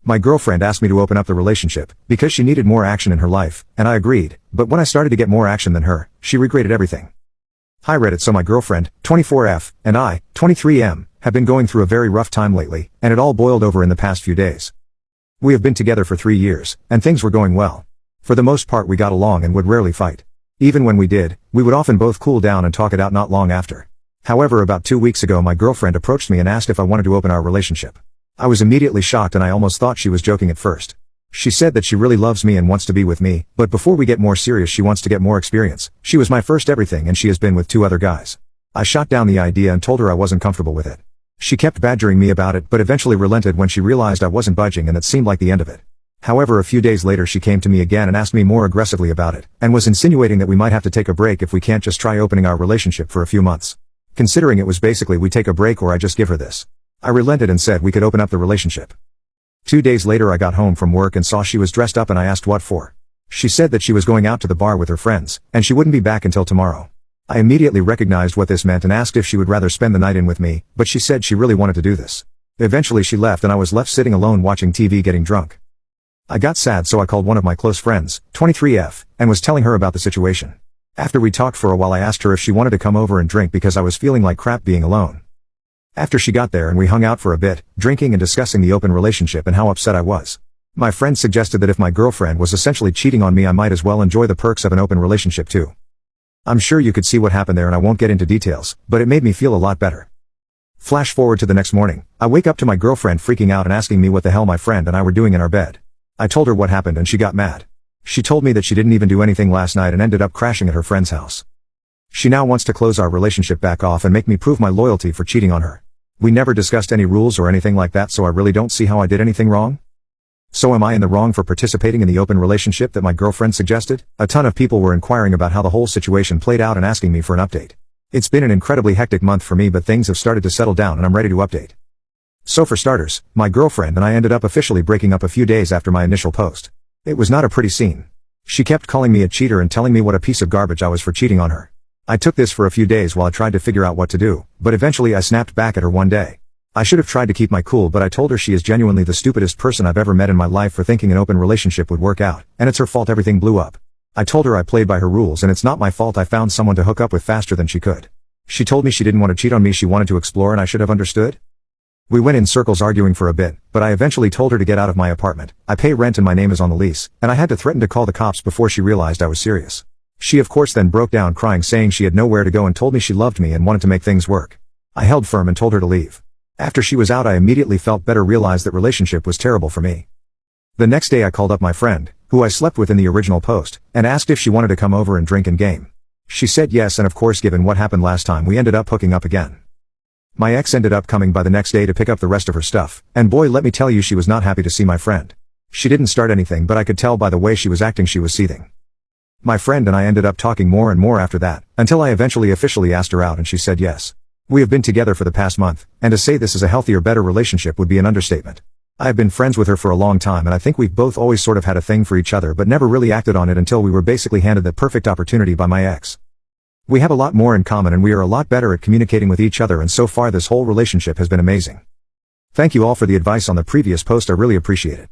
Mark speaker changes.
Speaker 1: My girlfriend asked me to open up the relationship, because she needed more action in her life, and I agreed, but when I started to get more action than her, she regretted everything. Hi Reddit. So my girlfriend, 24F, and I, 23M, have been going through a very rough time lately, and it all boiled over in the past few days. We have been together for 3 years, and things were going well. For the most part we got along and would rarely fight. Even when we did, we would often both cool down and talk it out not long after. However, about 2 weeks ago my girlfriend approached me and asked if I wanted to open our relationship. I was immediately shocked and I almost thought she was joking at first. She said that she really loves me and wants to be with me, but before we get more serious she wants to get more experience. She was my first everything and she has been with 2 other guys. I shot down the idea and told her I wasn't comfortable with it. She kept badgering me about it but eventually relented when she realized I wasn't budging and that seemed like the end of it. However, a few days later she came to me again and asked me more aggressively about it, and was insinuating that we might have to take a break if we can't just try opening our relationship for a few months. Considering it was basically we take a break or I just give her this. I relented and said we could open up the relationship. 2 days later I got home from work and saw she was dressed up and I asked what for. She said that she was going out to the bar with her friends, and she wouldn't be back until tomorrow. I immediately recognized what this meant and asked if she would rather spend the night in with me, but she said she really wanted to do this. Eventually she left and I was left sitting alone watching TV getting drunk. I got sad so I called one of my close friends, 23F, and was telling her about the situation. After we talked for a while I asked her if she wanted to come over and drink because I was feeling like crap being alone. After she got there and we hung out for a bit, drinking and discussing the open relationship and how upset I was. My friend suggested that if my girlfriend was essentially cheating on me I might as well enjoy the perks of an open relationship too. I'm sure you could see what happened there and I won't get into details, but it made me feel a lot better. Flash forward to the next morning, I wake up to my girlfriend freaking out and asking me what the hell my friend and I were doing in our bed. I told her what happened and she got mad. She told me that she didn't even do anything last night and ended up crashing at her friend's house. She now wants to close our relationship back off and make me prove my loyalty for cheating on her. We never discussed any rules or anything like that, so I really don't see how I did anything wrong. So am I in the wrong for participating in the open relationship that my girlfriend suggested? A ton of people were inquiring about how the whole situation played out and asking me for an update. It's been an incredibly hectic month for me, but things have started to settle down and I'm ready to update. So for starters, my girlfriend and I ended up officially breaking up a few days after my initial post. It was not a pretty scene. She kept calling me a cheater and telling me what a piece of garbage I was for cheating on her. I took this for a few days while I tried to figure out what to do, but eventually I snapped back at her one day. I should have tried to keep my cool, but I told her she is genuinely the stupidest person I've ever met in my life for thinking an open relationship would work out, and it's her fault everything blew up. I told her I played by her rules and it's not my fault I found someone to hook up with faster than she could. She told me she didn't want to cheat on me, she wanted to explore, and I should have understood. We went in circles arguing for a bit, but I eventually told her to get out of my apartment. I pay rent and my name is on the lease, and I had to threaten to call the cops before she realized I was serious. She of course then broke down crying, saying she had nowhere to go and told me she loved me and wanted to make things work. I held firm and told her to leave. After she was out I immediately felt better, realized that relationship was terrible for me. The next day I called up my friend, who I slept with in the original post, and asked if she wanted to come over and drink and game. She said yes, and of course given what happened last time we ended up hooking up again. My ex ended up coming by the next day to pick up the rest of her stuff, and boy let me tell you she was not happy to see my friend. She didn't start anything, but I could tell by the way she was acting she was seething. My friend and I ended up talking more and more after that, until I eventually officially asked her out and she said yes. We have been together for the past month, and to say this is a healthier, better relationship would be an understatement. I have been friends with her for a long time and I think we've both always sort of had a thing for each other but never really acted on it until we were basically handed the perfect opportunity by my ex. We have a lot more in common and we are a lot better at communicating with each other, and so far this whole relationship has been amazing. Thank you all for the advice on the previous post, I really appreciate it.